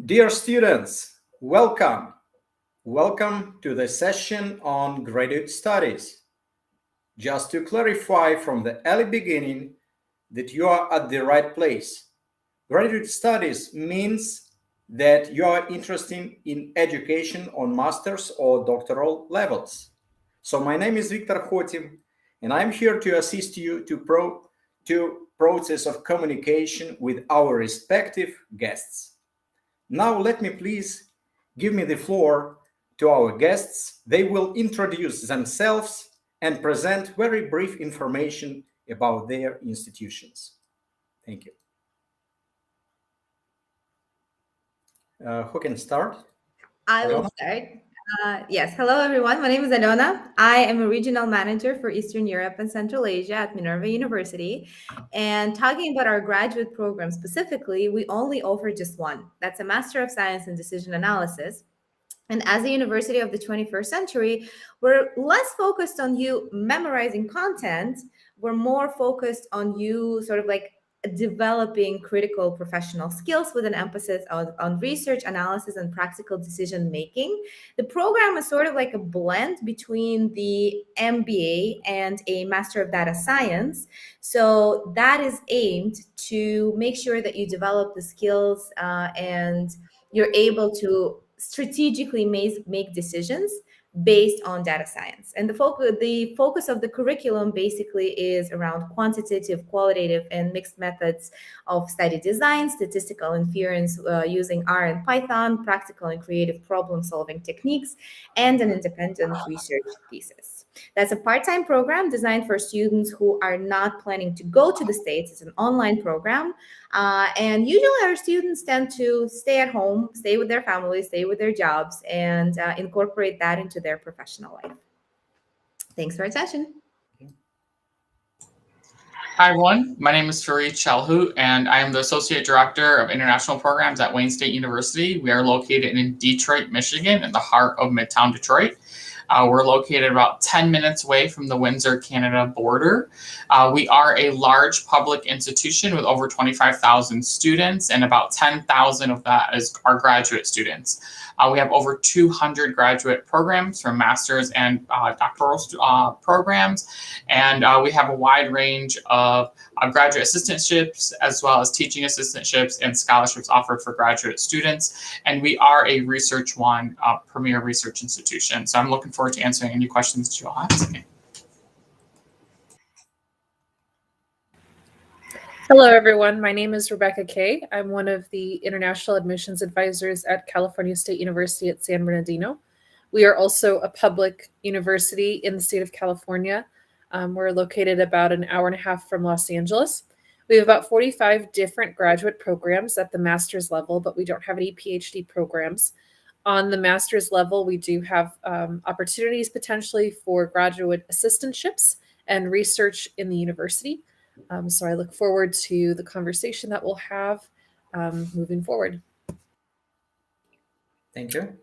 Dear students, welcome. Welcome to the session on graduate studies. Just to clarify from the early beginning that you are at the right place. Graduate studies means that you are interested in education on master's or doctoral levels. So my name is Viktor Khotin, and I'm here to assist you to process of communication with our respective guests. Now let me please give me the floor to our guests. They will introduce themselves and present very brief information about their institutions. Thank you. Who can start? I will start. Yes, hello everyone. My name is Alona. I am a regional manager for Eastern Europe and Central Asia at Minerva University. And talking about our graduate program specifically, we only offer just one. That's a Master of Science in Decision Analysis. And as a university of the 21st century, we're less focused on you memorizing content. We're more focused on you sort of like developing critical professional skills with an emphasis on research, analysis, and practical decision making. The program is sort of like a blend between the MBA and a Master of Data Science. So that is aimed to make sure that you develop the skills and you're able to strategically make decisions based on data science. And the focus of the curriculum basically is around quantitative, qualitative, and mixed methods of study design, statistical inference using R and Python, practical and creative problem-solving techniques, and an independent research thesis. That's a part-time program designed for students who are not planning to go to the States. It's an online program. And usually our students tend to stay at home, stay with their families, stay with their jobs, and incorporate that into their professional life. Thanks for your attention. Hi, everyone. My name is Fareed Chalhoot, and I am the Associate Director of International Programs at Wayne State University. We are located in Detroit, Michigan, in the heart of Midtown Detroit. We're located about 10 minutes away from the Windsor, Canada border. We are a large public institution with over 25,000 students, and about 10,000 of that are graduate students. We have over 200 graduate programs from master's and doctoral programs, and we have a wide range of graduate assistantships as well as teaching assistantships and scholarships offered for graduate students. And we are a Research One premier research institution. So I'm looking forward to answering any questions that you all have today. Hello, everyone. My name is Rebecca Kay. I'm one of the international admissions advisors at California State University at San Bernardino. We are also a public university in the state of California. We're located about an hour and a half from Los Angeles. We have about 45 different graduate programs at the master's level, but we don't have any PhD programs. On the master's level, we do have opportunities potentially for graduate assistantships and research in the university. So I look forward to the conversation that we'll have moving forward. Thank you.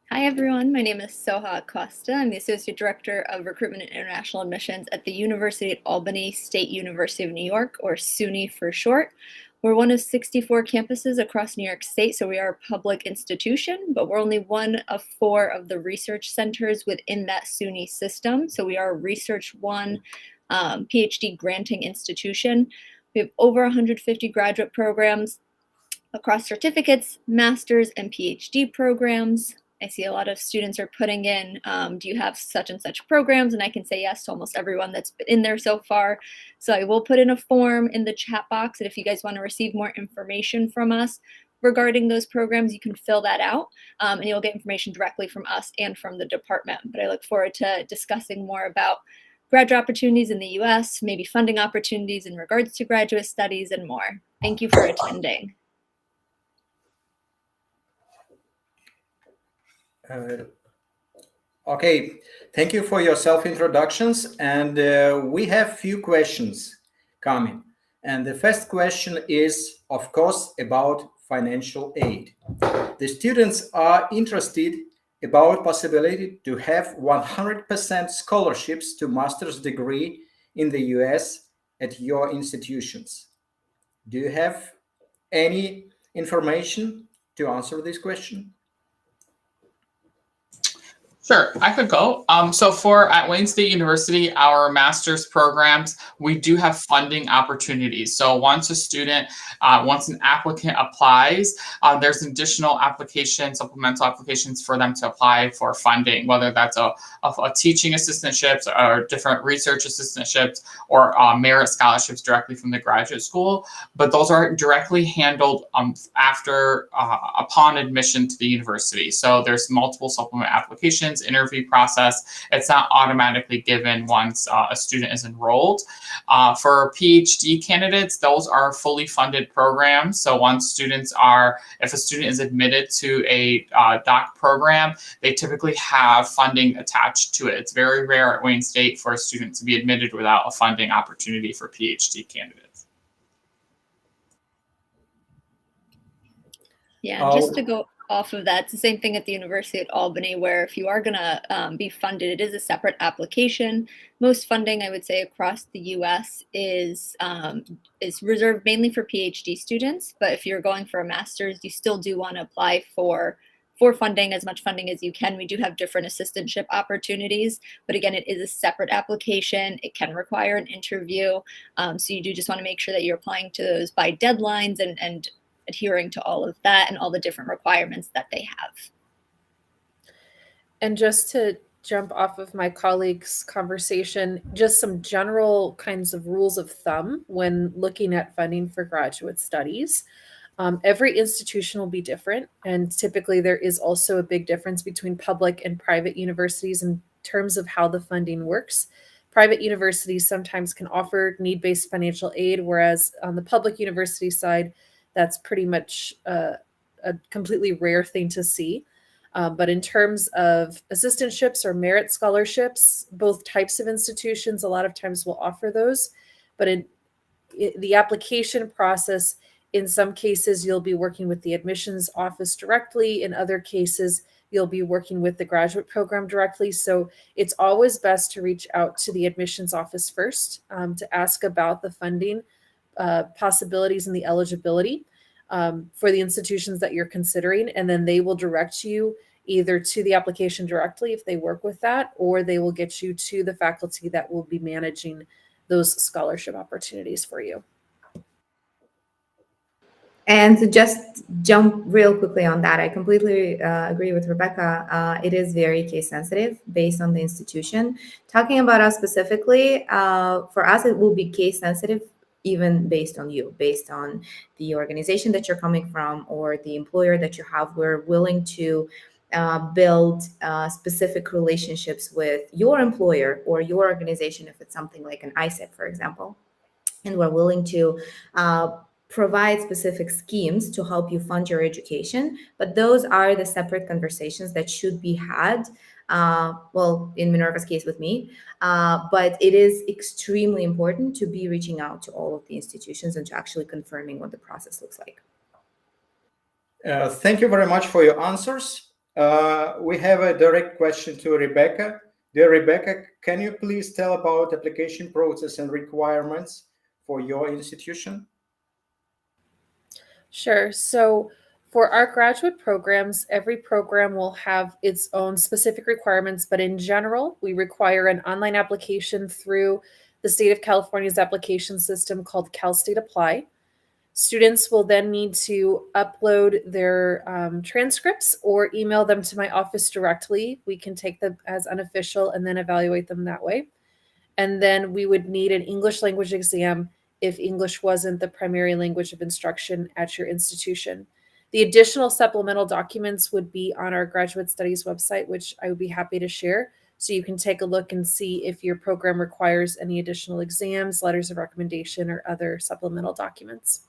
Hi, everyone. My name is Soha Acosta. I'm the Associate Director of Recruitment and International Admissions at the University at Albany State University of New York, or SUNY for short. We're one of 64 campuses across New York State, so we are a public institution, but we're only one of 4 of the research centers within that SUNY system. So we are a Research One PhD granting institution. We have over 150 graduate programs across certificates, master's, and PhD programs. I see a lot of students are putting in, do you have such and such programs? And I can say yes to almost everyone that's been in there so far. So I will put in a form in the chat box that if you guys want to receive more information from us regarding those programs, you can fill that out and you'll get information directly from us and from the department. But I look forward to discussing more about graduate opportunities in the US, maybe funding opportunities in regards to graduate studies and more. Thank you for attending. Okay, thank you for your self-introductions, and we have few questions coming. And the first question is, of course, about financial aid. The students are interested about possibility to have 100% scholarships to master's degree in the US at your institutions. Do you have any information to answer this question? Sure, I could go. So at Wayne State University, our master's programs, we do have funding opportunities. So once an applicant applies, there's additional supplemental applications for them to apply for funding, whether that's a teaching assistantships or different research assistantships or merit scholarships directly from the graduate school. But those are directly handled upon admission to the university. So there's multiple supplement applications, interview process. It's not automatically given once a student is enrolled. For PhD candidates, those are fully funded programs. So if a student is admitted to a doc program, they typically have funding attached to it. It's very rare at Wayne State for a student to be admitted without a funding opportunity for PhD candidates. Yeah, just to go off of that, it's the same thing at the University at Albany, where if you are going to be funded, it is a separate application. Most funding, I would say, across the U.S. is reserved mainly for PhD students. But if you're going for a master's, you still do want to apply for funding, as much funding as you can. We do have different assistantship opportunities, but again, it is a separate application. It can require an interview. So you do just want to make sure that you're applying to those by deadlines and adhering to all of that and all the different requirements that they have. And just to jump off of my colleague's conversation, just some general kinds of rules of thumb when looking at funding for graduate studies. Every institution will be different, and typically there is also a big difference between public and private universities in terms of how the funding works. Private universities sometimes can offer need-based financial aid, whereas on the public university side, that's pretty much a completely rare thing to see. But in terms of assistantships or merit scholarships, both types of institutions a lot of times will offer those. But in the application process, in some cases, you'll be working with the admissions office directly. In other cases, you'll be working with the graduate program directly. So it's always best to reach out to the admissions office first to ask about the funding possibilities and the eligibility for the institutions that you're considering. And then they will direct you either to the application directly if they work with that, or they will get you to the faculty that will be managing those scholarship opportunities for you. And to just jump real quickly on that, I completely agree with Rebecca. It is very case sensitive based on the institution. Talking about us specifically, for us, it will be case sensitive even based on you, based on the organization that you're coming from or the employer that you have. We're willing to build specific relationships with your employer or your organization if it's something like an ISET, for example. And we're willing to provide specific schemes to help you fund your education, but those are the separate conversations that should be had, in Minerva's case with me, but it is extremely important to be reaching out to all of the institutions and to actually confirming what the process looks like. Thank you very much for your answers. We have a direct question to Rebecca. Dear Rebecca, can you please tell about application process and requirements for your institution? Sure. So for our graduate programs, every program will have its own specific requirements, but in general, we require an online application through the state of California's application system called CalState Apply. Students will then need to upload their transcripts or email them to my office directly. We can take them as unofficial and then evaluate them that way. And then we would need an English language exam if English wasn't the primary language of instruction at your institution. The additional supplemental documents would be on our graduate studies website, which I would be happy to share. So you can take a look and see if your program requires any additional exams, letters of recommendation, or other supplemental documents.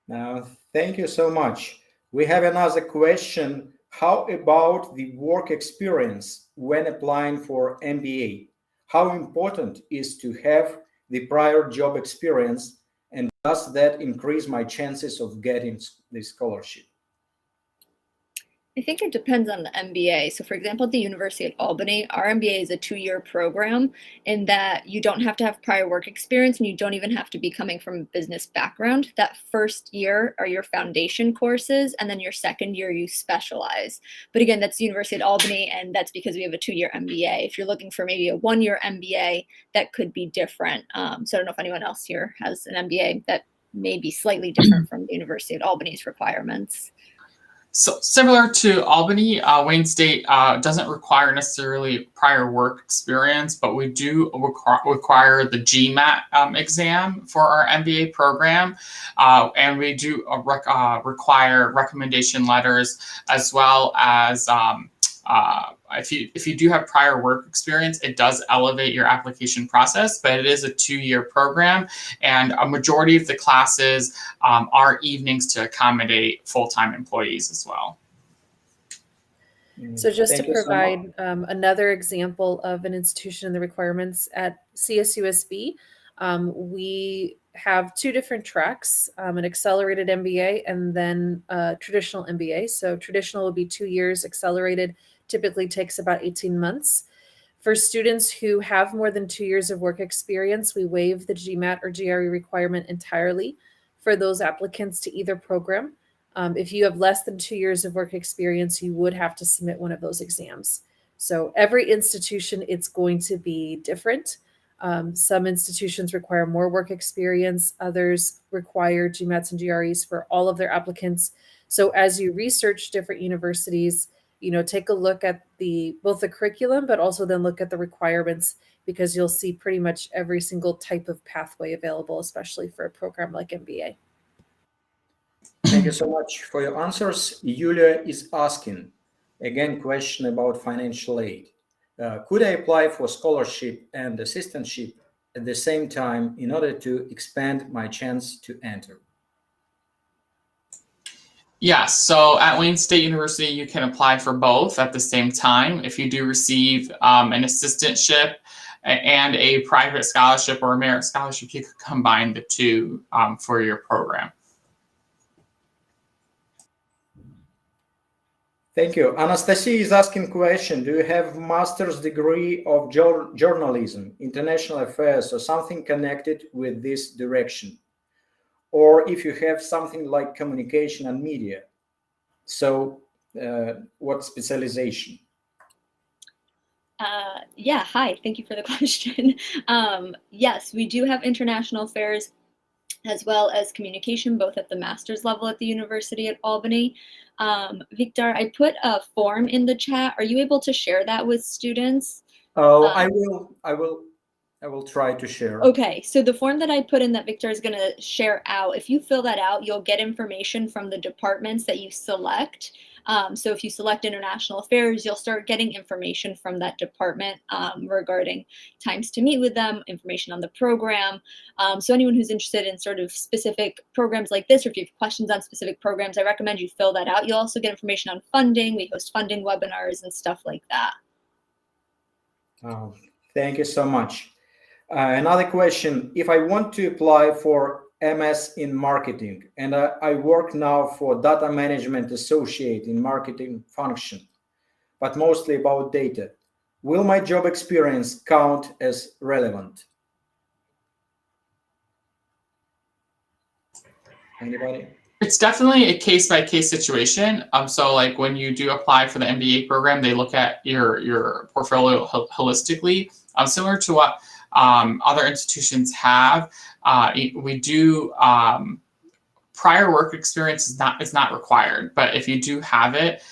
Now, thank you so much. We have another question. How about the work experience when applying for MBA? How important is to have the prior job experience, and does that increase my chances of getting the scholarship? I think it depends on the MBA. So for example, at the University of Albany, our MBA is a 2-year program in that you don't have to have prior work experience and you don't even have to be coming from a business background. That first year are your foundation courses, and then your second year you specialize. But again, that's the University of Albany, and that's because we have a 2-year MBA. If you're looking for maybe a 1-year MBA, that could be different. So I don't know if anyone else here has an MBA that may be slightly different from the University of Albany's requirements. So similar to Albany, Wayne State doesn't require necessarily prior work experience, but we do require the Gmat exam for our MBA program, and we do require recommendation letters, as well as if you do have prior work experience, it does elevate your application process, but it is a 2-year program, and a majority of the classes are evenings to accommodate full-time employees as well. So just to provide another example of an institution and the requirements at CSUSB, we have 2 different tracks, an accelerated MBA and then a traditional MBA. So traditional would be 2 years, accelerated typically takes about 18 months. For students who have more than 2 years of work experience, we waive the GMAT or GRE requirement entirely for those applicants to either program. If you have less than 2 years of work experience, you would have to submit one of those exams. So every institution, it's going to be different. Some institutions require more work experience. Others require GMATs and GREs for all of their applicants. So as you research different universities, take a look at both the curriculum, but also then look at the requirements, because you'll see pretty much every single type of pathway available, especially for a program like MBA. Thank you so much for your answers. Yulia is asking, again, question about financial aid. Could I apply for scholarship and assistantship at the same time in order to expand my chance to enter? Yes, so at Wayne State University, you can apply for both at the same time. If you do receive an assistantship and a private scholarship or a merit scholarship, you could combine the 2 for your program. Thank you. Anastasia is asking question, do you have master's degree of journalism, international affairs, or something connected with this direction? Or if you have something like communication and media, so what specialization? Yeah, hi, thank you for the question. Yes, we do have international affairs as well as communication, both at the master's level at the University at Albany. Victor, I put a form in the chat. Are you able to share that with students? Oh, I will try to share. Okay, so the form that I put in that Victor is going to share out, if you fill that out, you'll get information from the departments that you select. So if you select international affairs, you'll start getting information from that department regarding times to meet with them, information on the program. So anyone who's interested in sort of specific programs like this, or if you have questions on specific programs, I recommend you fill that out. You'll also get information on funding. We host funding webinars and stuff like that. Oh, thank you so much. Another question, if I want to apply for MS in marketing, and I work now for data management associate in marketing function, but mostly about data, will my job experience count as relevant? Anybody? It's definitely a case-by-case situation. So like when you do apply for the MBA program, they look at your portfolio holistically, similar to what other institutions have. We do prior work experience is not required, but if you do have it,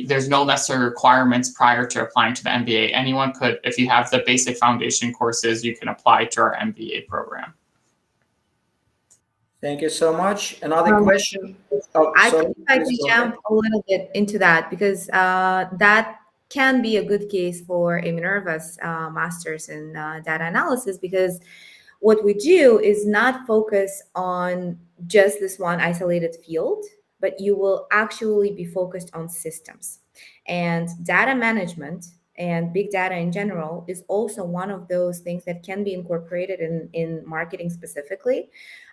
there's no necessary requirements prior to applying to the MBA. Anyone could, if you have the basic foundation courses, you can apply to our MBA program. Thank you so much. Another question. I think I can jump a little bit into that, because that can be a good case for a Minerva's master's in data analysis, because what we do is not focus on just this one isolated field, but you will actually be focused on systems. And data management and big data in general is also one of those things that can be incorporated in marketing specifically,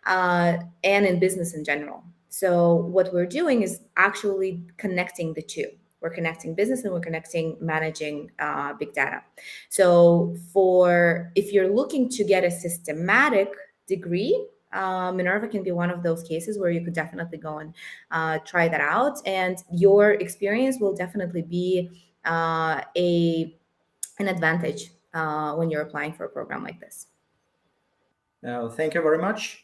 and in business in general. So what we're doing is actually connecting the two. We're connecting business and we're connecting managing big data. So if you're looking to get a systematic degree, Minerva can be one of those cases where you could definitely go and try that out. And your experience will definitely be an advantage when you're applying for a program like this. Thank you very much.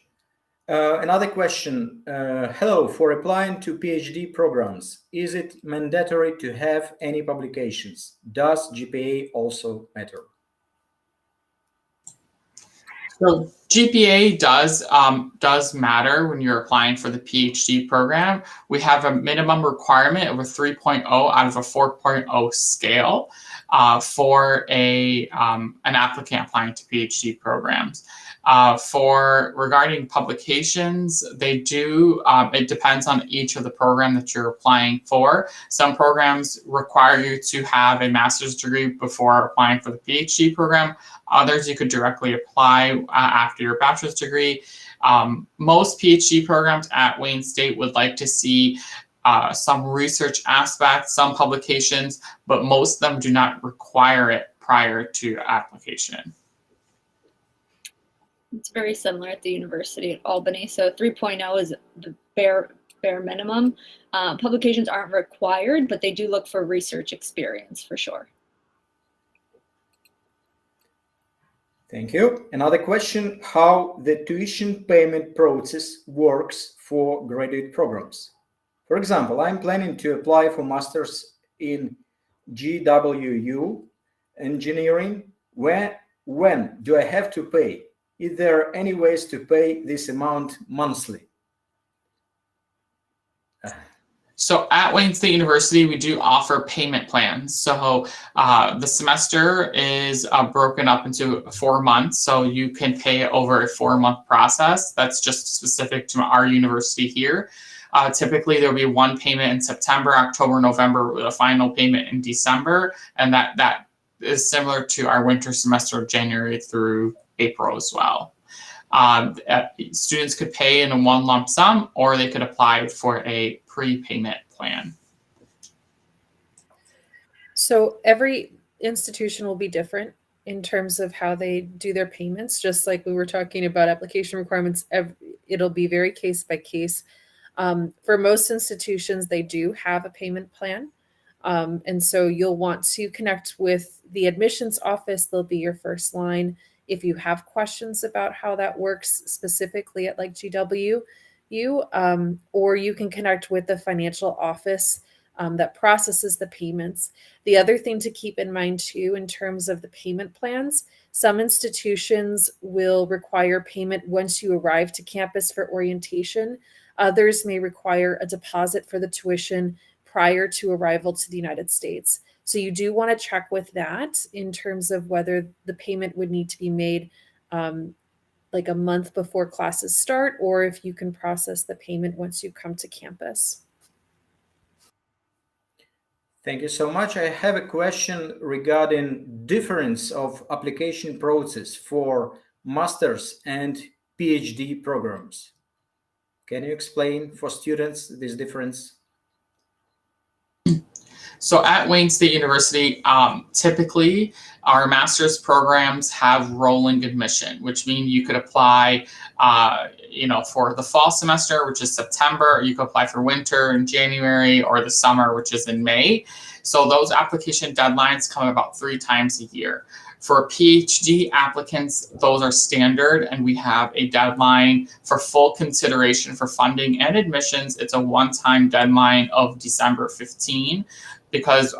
Another question. Hello, for applying to PhD programs, is it mandatory to have any publications? Does GPA also matter? So GPA does matter when you're applying for the PhD program. We have a minimum requirement of a 3.0 out of a 4.0 scale for an applicant applying to PhD programs. Regarding publications, they do, it depends on each of the program that you're applying for. Some programs require you to have a master's degree before applying for the PhD program. Others you could directly apply after your bachelor's degree. Most PhD programs at Wayne State would like to see some research aspects, some publications, but most of them do not require it prior to application. It's very similar at the University at Albany. So 3.0 is the bare minimum. Publications aren't required, but they do look for research experience for sure. Thank you. Another question, how the tuition payment process works for graduate programs. For example, I'm planning to apply for master's in GWU engineering. When do I have to pay? Is there any ways to pay this amount monthly? So at Wayne State University, we do offer payment plans. So the semester is broken up into 4 months. So you can pay over a 4-month process. That's just specific to our university here. Typically, there'll be one payment in September, October, November, with a final payment in December. And that is similar to our winter semester, January through April as well. Students could pay in a one lump sum, or they could apply for a prepayment plan. So every institution will be different in terms of how they do their payments. Just like we were talking about application requirements, it'll be very case by case. For most institutions, they do have a payment plan. And so you'll want to connect with the admissions office. They'll be your first line. If you have questions about how that works specifically at like GWU, or you can connect with the financial office that processes the payments. The other thing to keep in mind too, in terms of the payment plans, some institutions will require payment once you arrive to campus for orientation. Others may require a deposit for the tuition prior to arrival to the United States. So you do want to check with that in terms of whether the payment would need to be made like a month before classes start, or if you can process the payment once you come to campus. Thank you so much. I have a question regarding difference of application process for master's and PhD programs. Can you explain for students this difference? So at Wayne State University, typically our master's programs have rolling admission, which means you could apply, for the fall semester, which is September, or you could apply for winter in January, or the summer, which is in May. So those application deadlines come about 3 times a year. For PhD applicants, those are standard, and we have a deadline for full consideration for funding and admissions. It's a one-time deadline of December 15, because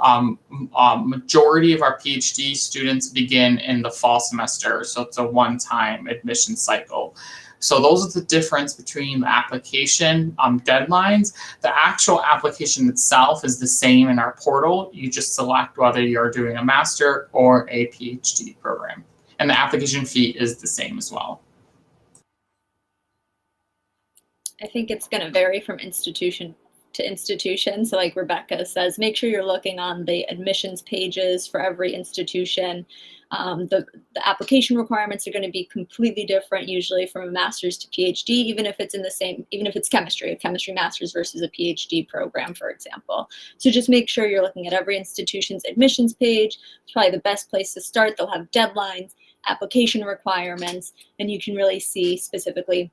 majority of our PhD students begin in the fall semester, so it's a one-time admission cycle. So those are the difference between the application deadlines. The actual application itself is the same in our portal. You just select whether you're doing a master or a PhD program. And the application fee is the same as well. I think it's going to vary from institution to institutions. So like Rebecca says, make sure you're looking on the admissions pages for every institution. The application requirements are going to be completely different, usually from a master's to PhD, even if it's even if it's chemistry, a chemistry master's versus a PhD program, for example. So just make sure you're looking at every institution's admissions page. It's probably the best place to start. They'll have deadlines, application requirements, and you can really see specifically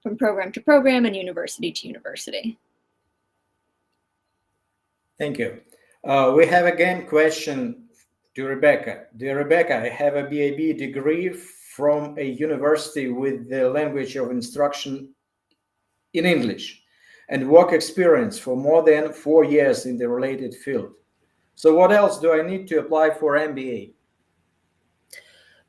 from program to program and university to university. Thank you. We have again question to Rebecca. Dear Rebecca, I have a BA degree from a university with the language of instruction in English and work experience for more than 4 years in the related field. So what else do I need to apply for MBA?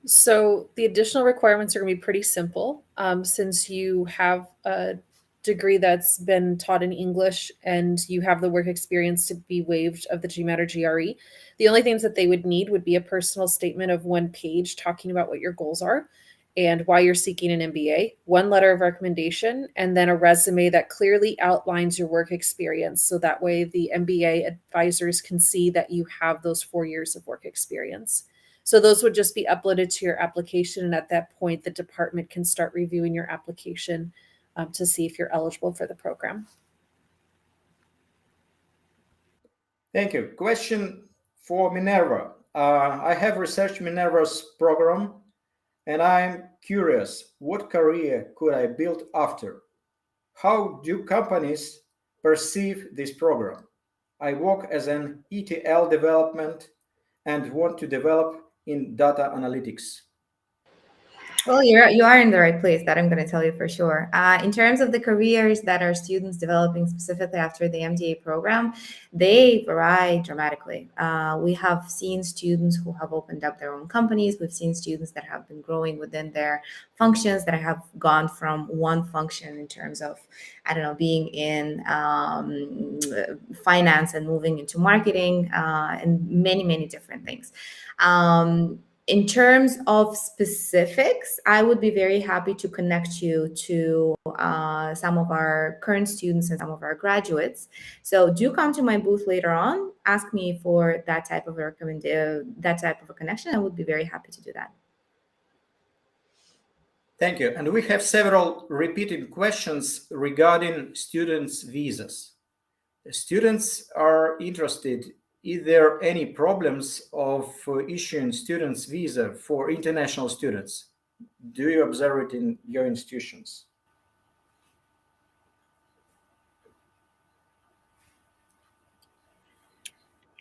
So the additional requirements are going to be pretty simple. Since you have a degree that's been taught in English and you have the work experience to be waived of the GMAT or GRE, the only things that they would need would be a personal statement of 1 page talking about what your goals are and why you're seeking an MBA, 1 letter of recommendation, and then a resume that clearly outlines your work experience. So that way the MBA advisors can see that you have those 4 years of work experience. So those would just be uploaded to your application. And at that point, the department can start reviewing your application to see if you're eligible for the program. Thank you. Question for Minerva. I have researched Minerva's program, and I'm curious, what career could I build after? How do companies perceive this program? I work as an ETL development and want to develop in data analytics. Well, you are in the right place. That I'm going to tell you for sure. In terms of the careers that our students developing specifically after the MDA program, they vary dramatically. We have seen students who have opened up their own companies. We've seen students that have been growing within their functions, that have gone from one function in terms of, I don't know, being in finance and moving into marketing and many, many different things. In terms of specifics, I would be very happy to connect you to some of our current students and some of our graduates. So do come to my booth later on. Ask me for that type of a connection. I would be very happy to do that. Thank you. And we have several repeated questions regarding students' visas. The students are interested. Is there any problems of issuing students' visa for international students? Do you observe it in your institutions?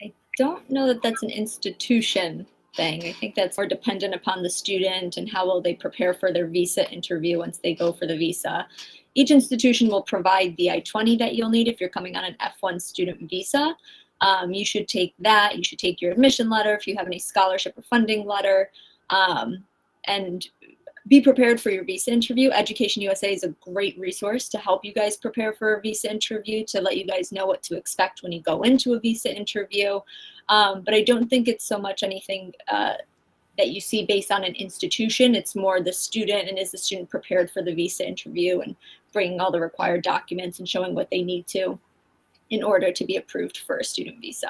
I don't know that that's an institution thing. I think that's more dependent upon the student and how will they prepare for their visa interview once they go for the visa. Each institution will provide the I-20 that you'll need if you're coming on an F1 student visa. You should take that. You should take your admission letter if you have any scholarship or funding letter, and be prepared for your visa interview. Education USA is a great resource to help you guys prepare for a visa interview, to let you guys know what to expect when you go into a visa interview. But I don't think it's so much anything that you see based on an institution. It's more the student, and is the student prepared for the visa interview and bringing all the required documents and showing what they need to in order to be approved for a student visa.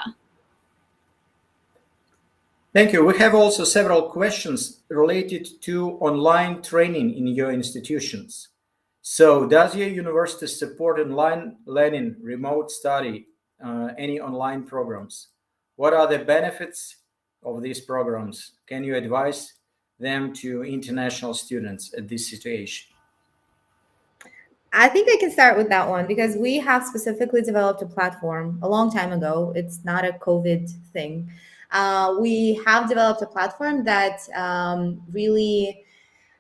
Thank you. We have also several questions related to online training in your institutions. So does your university support online learning, remote study, any online programs? What are the benefits of these programs? Can you advise them to international students at this situation? I think I can start with that one because we have specifically developed a platform a long time ago. It's not a COVID thing. We have developed a platform that really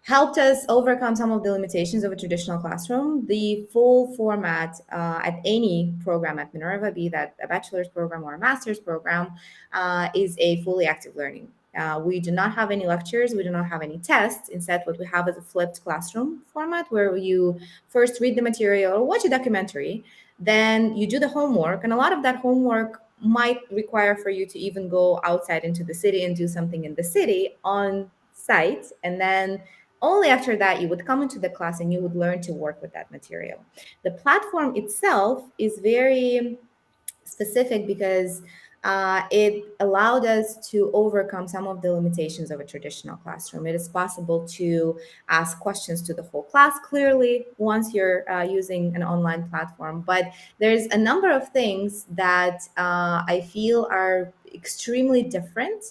helped us overcome some of the limitations of a traditional classroom. The full format at any program at Minerva, be that a bachelor's program or a master's program, is a fully active learning. We do not have any lectures. We do not have any tests. Instead, what we have is a flipped classroom format where you first read the material or watch a documentary, then you do the homework. And a lot of that homework might require for you to even go outside into the city and do something in the city on site. And then Only after that, you would come into the class and you would learn to work with that material. The platform itself is very specific because it allowed us to overcome some of the limitations of a traditional classroom. It is possible to ask questions to the whole class clearly once you're using an online platform, but there's a number of things that I feel are extremely different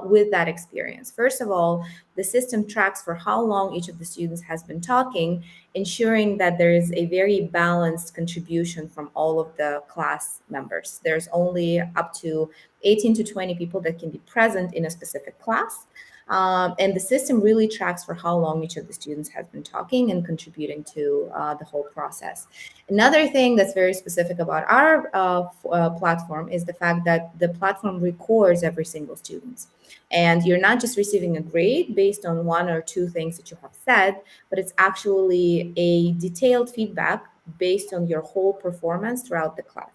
with that experience. First of all, the system tracks for how long each of the students has been talking, ensuring that there is a very balanced contribution from all of the class members. There's only up to 18 to 20 people that can be present in a specific class. And the system really tracks for how long each of the students has been talking and contributing to the whole process. Another thing that's very specific about our platform is the fact that the platform records every single student. And you're not just receiving a grade based on one or two things that you have said, but it's actually a detailed feedback based on your whole performance throughout the class.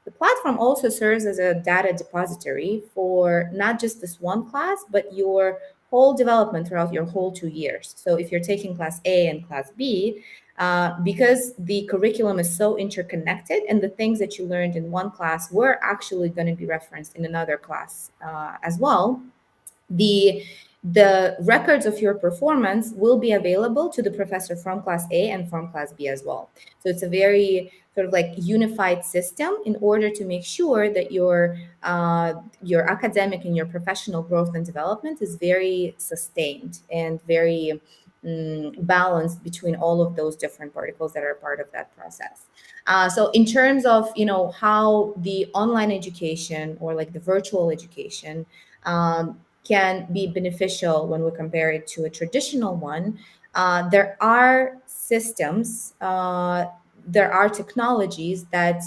The platform also serves as a data depository for not just this one class, but your whole development throughout your whole 2 years. So if you're taking class A and class B, because the curriculum is so interconnected and the things that you learned in one class were actually going to be referenced in another class as well, the records of your performance will be available to the professor from class A and from class B as well. So it's a very sort of like unified system in order to make sure that your academic and your professional growth and development is very sustained and very balanced between all of those different particles that are part of that process. So in terms of, how the online education or like the virtual education can be beneficial when we compare it to a traditional one, there are systems, there are technologies that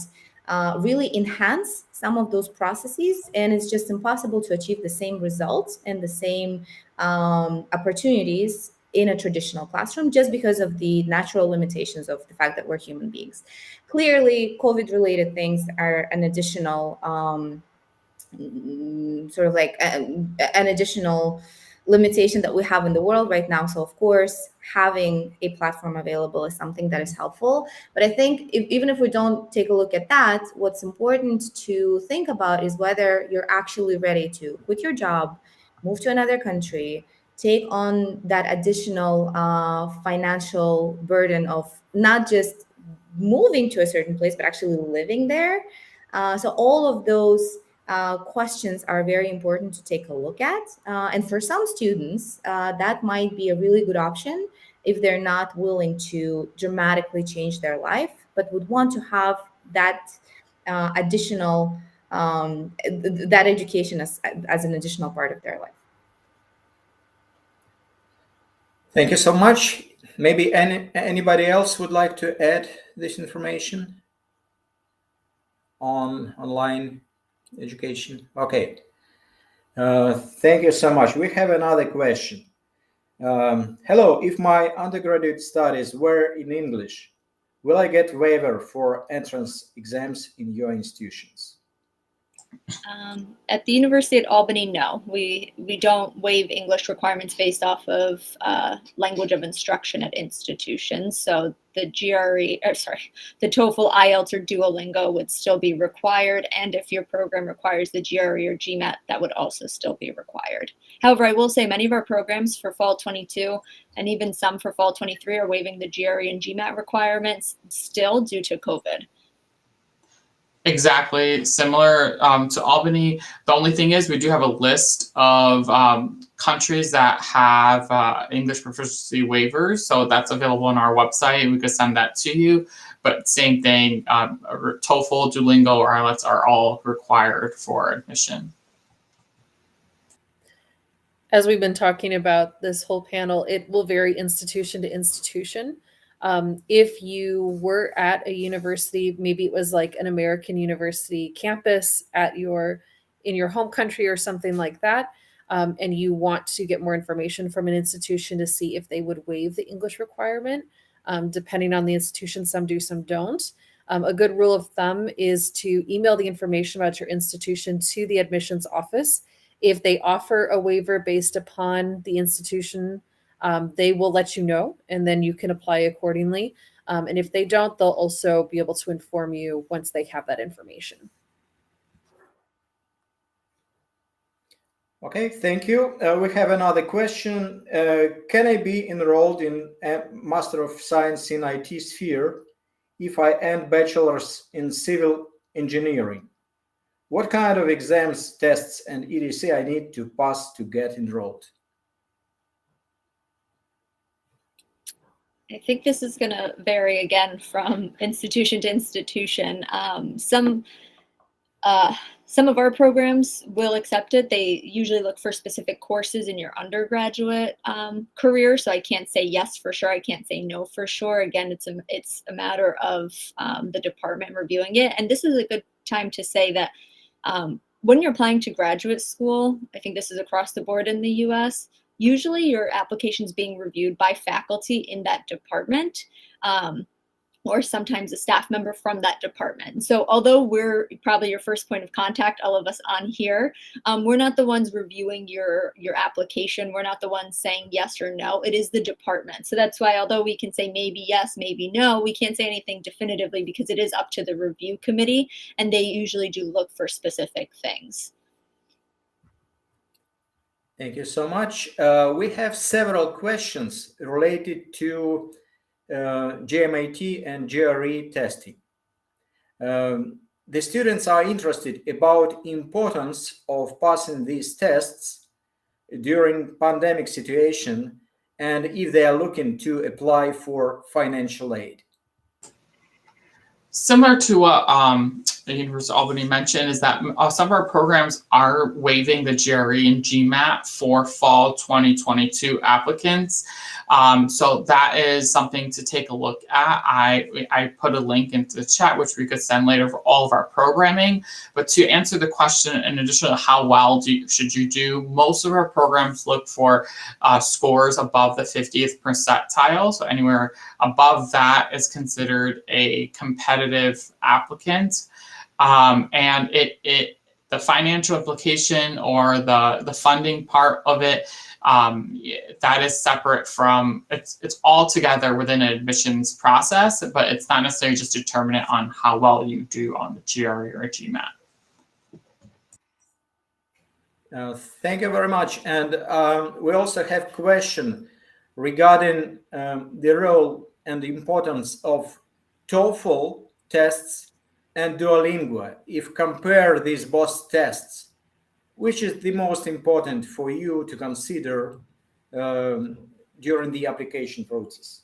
really enhance some of those processes, and it's just impossible to achieve the same results and the same opportunities in a traditional classroom just because of the natural limitations of the fact that we're human beings. Clearly, COVID-related things are an additional sort of like an additional limitation that we have in the world right now. So of course, having a platform available is something that is helpful. But I think even if we don't take a look at that, what's important to think about is whether you're actually ready to quit your job, move to another country, take on that additional financial burden of not just moving to a certain place, but actually living there. So all of those questions are very important to take a look at. And for some students, that might be a really good option if they're not willing to dramatically change their life, but would want to have that additional, that education as an additional part of their life. Thank you so much. Maybe anybody else would like to add this information on online education? Okay. Thank you so much. We have another question. Hello, if my undergraduate studies were in English, will I get waiver for entrance exams in your institutions? At the University at Albany, no. We don't waive English requirements based off of language of instruction at institutions. So the the Toefl, IELTS, or Duolingo would still be required. And if your program requires the GRE or Gmat, that would also still be required. However, I will say many of our programs for fall 22 and even some for fall 23 are waiving the GRE and Gmat requirements still due to COVID. Exactly similar to Albany. The only thing is we do have a list of countries that have English proficiency waivers. So that's available on our website, and we could send that to you. But same thing, TOEFL, Duolingo, or IELTS are all required for admission. As we've been talking about this whole panel, it will vary institution to institution. If you were at a university, maybe it was like an American university campus in your home country or something like that, and you want to get more information from an institution to see if they would waive the English requirement, depending on the institution, some do, some don't. A good rule of thumb is to email the information about your institution to the admissions office. If they offer a waiver based upon the institution they will let you know, and then you can apply accordingly. And if they don't, they'll also be able to inform you once they have that information. Okay, thank you. We have another question. Can I be enrolled in a Master of Science in IT sphere if I end bachelor's in civil engineering? What kind of exams, tests, and etc. I need to pass to get enrolled? I think this is going to vary again from institution to institution. Some of our programs will accept it. They usually look for specific courses in your undergraduate career. So I can't say yes for sure. I can't say no for sure. Again, it's a matter of the department reviewing it. And this is a good time to say that when you're applying to graduate school, I think this is across the board in the US, usually your application is being reviewed by faculty in that department. Or sometimes a staff member from that department. So although we're probably your first point of contact, all of us on here, we're not the ones reviewing your application. We're not the ones saying yes or no. It is the department. So that's why, although we can say maybe yes, maybe no, we can't say anything definitively because it is up to the review committee, and they usually do look for specific things. Thank you so much. We have several questions related to GMAT and GRE testing. The students are interested about importance of passing these tests during pandemic situation and if they are looking to apply for financial aid. Similar to what the University of Albany mentioned, is that some of our programs are waiving the GRE and Gmat for fall 2022 applicants. So that is something to take a look at. I put a link into the chat, which we could send later for all of our programming. But to answer the question, in addition to how well should you do, most of our programs look for scores above the 50th percentile. So anywhere above that is considered a competitive applicant. And the financial implication or the funding part of it, that is separate from, it's all together within an admissions process, but it's not necessarily just determinant on how well you do on the GRE or GMAT. Thank you very much. And we also have a question regarding the role and the importance of Toefl tests and Duolingo. If compare these both tests, which is the most important for you to consider during the application process?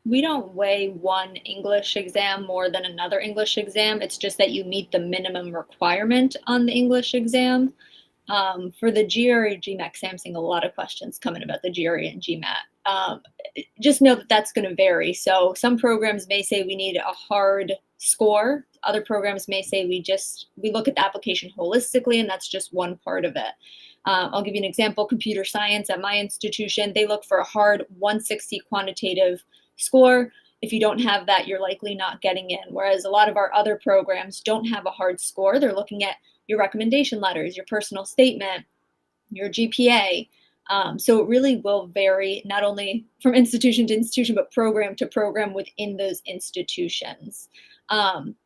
We don't weigh one English exam more than another English exam. It's just that you meet the minimum requirement on the English exam. For the GRE, GMAT, I'm seeing a lot of questions coming about the GRE and GMAT. Just know that that's going to vary. So some programs may say we need a hard score. Other programs may say we look at the application holistically, and that's just one part of it. I'll give you an example. Computer science at my institution, they look for a hard 160 quantitative score. If you don't have that, you're likely not getting in. Whereas a lot of our other programs don't have a hard score. They're looking at your recommendation letters, your personal statement, your GPA. So it really will vary not only from institution to institution, but program to program within those institutions.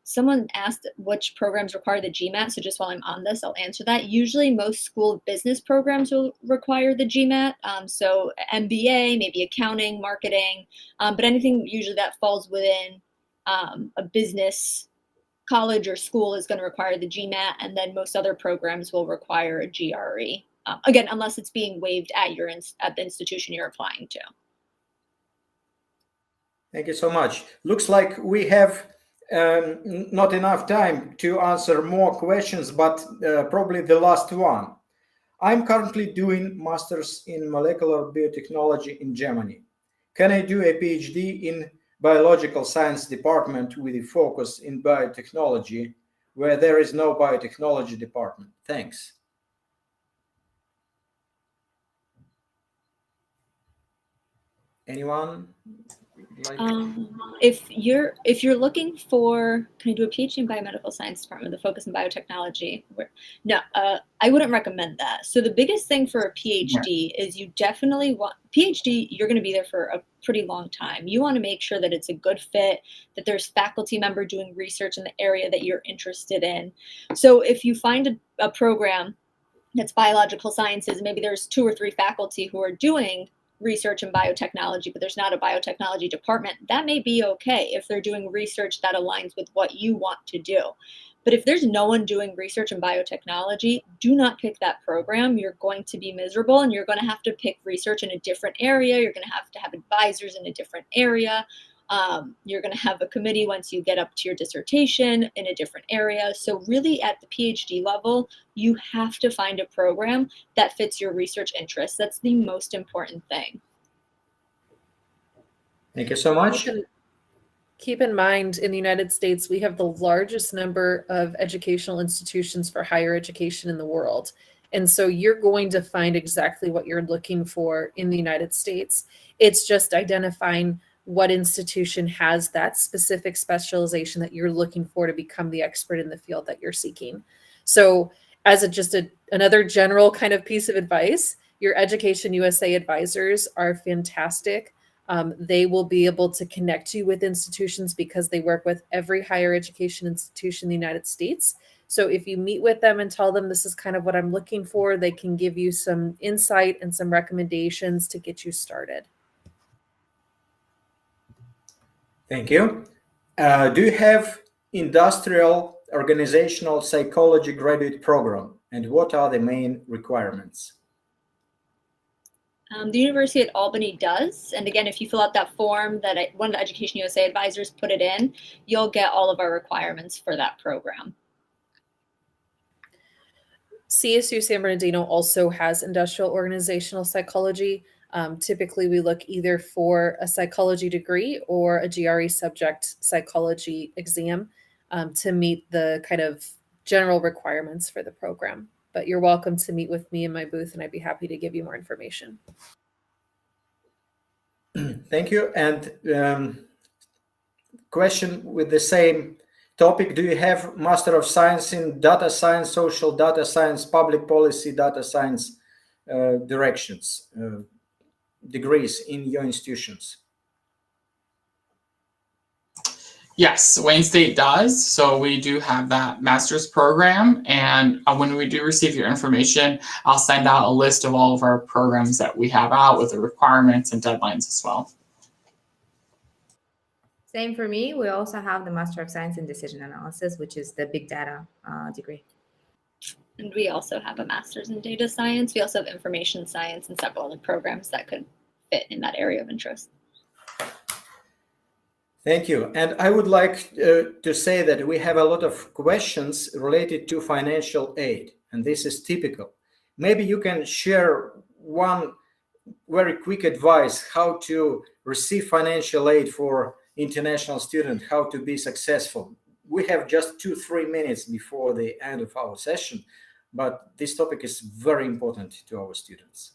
Someone asked which programs require the GMAT. So just while I'm on this, I'll answer that. Usually most school of business programs will require the GMAT. So MBA, maybe accounting, marketing, but anything usually that falls within a business college or school is going to require the GMAT, and then most other programs will require a GRE. Again, unless it's being waived at the institution you're applying to. Thank you so much. Looks like we have not enough time to answer more questions, but probably the last one. I'm currently doing Masters in Molecular Biotechnology in Germany. Can I do a PhD in Biological Science department with a focus in biotechnology where there is no biotechnology department? Thanks. Anyone? Like, if you're looking for, can I do a PhD in biomedical science department with a focus in biotechnology? No, I wouldn't recommend that. So the biggest thing for a PhD is you definitely want PhD. You're going to be there for a pretty long time. You want to make sure that it's a good fit, that there's faculty member doing research in the area that you're interested in. So if you find a program that's biological sciences, maybe there's 2 or 3 faculty who are doing research in biotechnology, but there's not a biotechnology department, that may be okay if they're doing research that aligns with what you want to do. But if there's no one doing research in biotechnology, do not pick that program. You're going to be miserable, and you're going to have to pick research in a different area. You're going to have advisors in a different area. You're going to have a committee once you get up to your dissertation in a different area. So really at the PhD level, you have to find a program that fits your research interests. That's the most important thing. thank you so much. Keep in mind, in the United States, we have the largest number of educational institutions for higher education in the world. And so you're going to find exactly what you're looking for in the United States. It's just identifying what institution has that specific specialization that you're looking for to become the expert in the field that you're seeking. So as another general kind of piece of advice, your Education USA advisors are fantastic. They will be able to connect you with institutions because they work with every higher education institution in the United States. So if you meet with them and tell them this is kind of what I'm looking for, they can give you some insight and some recommendations to get you started. Thank you. Do you have industrial organizational psychology graduate program, and what are the main requirements? The University at Albany does. And again, if you fill out that form that one of the Education USA advisors put it in, you'll get all of our requirements for that program. CSU San Bernardino also has industrial organizational psychology. Typically, we look either for a psychology degree or a GRE subject psychology exam to meet the kind of general requirements for the program. But you're welcome to meet with me in my booth, and I'd be happy to give you more information. Thank you. And question with the same topic. Do you have Master of Science in Data Science, Social Data Science, Public Policy, Data Science directions, degrees in your institutions? Yes, Wayne State does. So we do have that master's program. And when we do receive your information, I'll send out a list of all of our programs that we have out with the requirements and deadlines as well. Same for me. We also have the Master of Science in Decision Analysis, which is the big data degree. And we also have a master's in data science. We also have information science and several other programs that could fit in that area of interest. Thank you. And I would like to say that we have a lot of questions related to financial aid, and this is typical. Maybe you can share one very quick advice how to receive financial aid for international students, how to be successful. We have just 2-3 minutes before the end of our session, but this topic is very important to our students.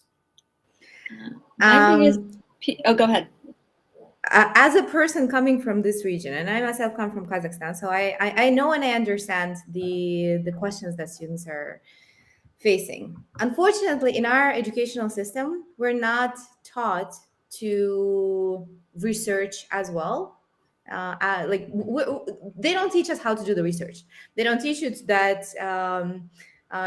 Go ahead. As a person coming from this region, and I myself come from Kazakhstan, so I know and I understand the questions that students are facing. Unfortunately, in our educational system, we're not taught to research as well. They don't teach us how to do the research. They don't teach you that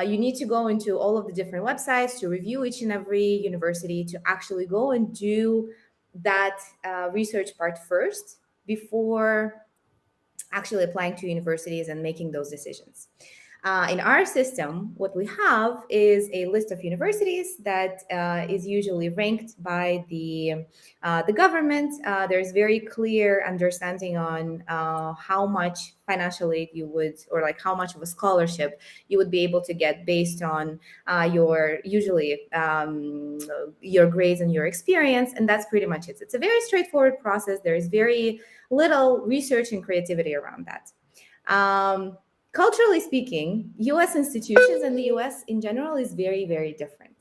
you need to go into all of the different websites to review each and every university, to actually go and do that research part first before actually applying to universities and making those decisions. In our system, what we have is a list of universities that is usually ranked by the government. There's very clear understanding on how much financial aid you would, or like how much of a scholarship you would be able to get based on your grades and your experience, and that's pretty much it. It's a very straightforward process. There is very little research and creativity around that. Culturally speaking, U.S. institutions and the U.S. in general is very, very different.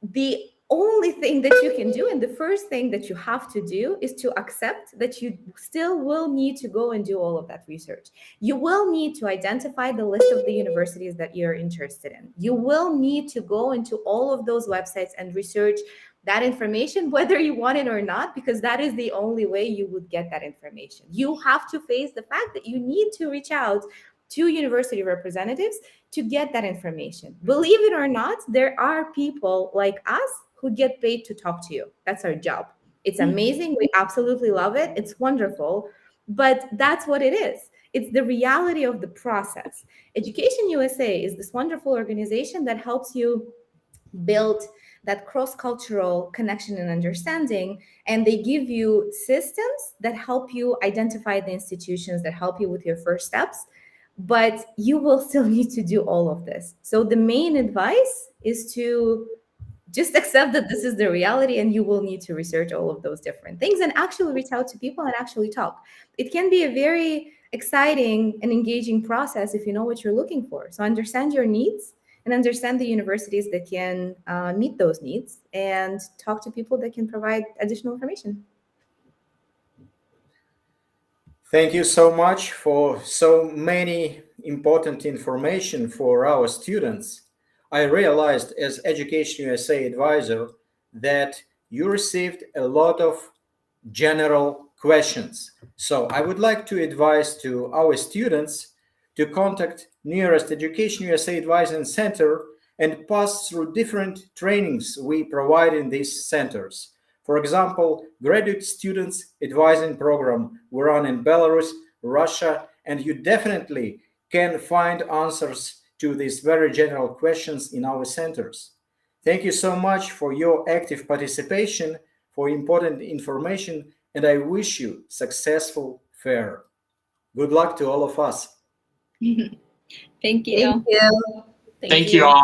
The only thing that you can do, and the first thing that you have to do, is to accept that you still will need to go and do all of that research. You will need to identify the list of the universities that you're interested in. You will need to go into all of those websites and research that information, whether you want it or not, because that is the only way you would get that information. You have to face the fact that you need to reach out to university representatives to get that information. Believe it or not, there are people like us who get paid to talk to you. That's our job. It's amazing. We absolutely love it. It's wonderful. But that's what it is. It's the reality of the process. Education USA is this wonderful organization that helps you build that cross-cultural connection and understanding, and they give you systems that help you identify the institutions that help you with your first steps, but you will still need to do all of this. So the main advice is to just accept that this is the reality, and you will need to research all of those different things and actually reach out to people and actually talk. It can be a very exciting and engaging process if you know what you're looking for. So understand your needs and understand the universities that can meet those needs, and talk to people that can provide additional information. Thank you so much for so many important information for our students. I realized as Education USA advisor that you received a lot of general questions. So I would like to advise to our students to contact nearest Education USA Advising Center and pass through different trainings we provide in these centers. For example, graduate students advising program we run in Belarus, Russia, and you definitely can find answers to these very general questions in our centers. Thank you so much for your active participation, for important information, and I wish you successful fair. Good luck to all of us. Thank you. Thank you. Thank you all.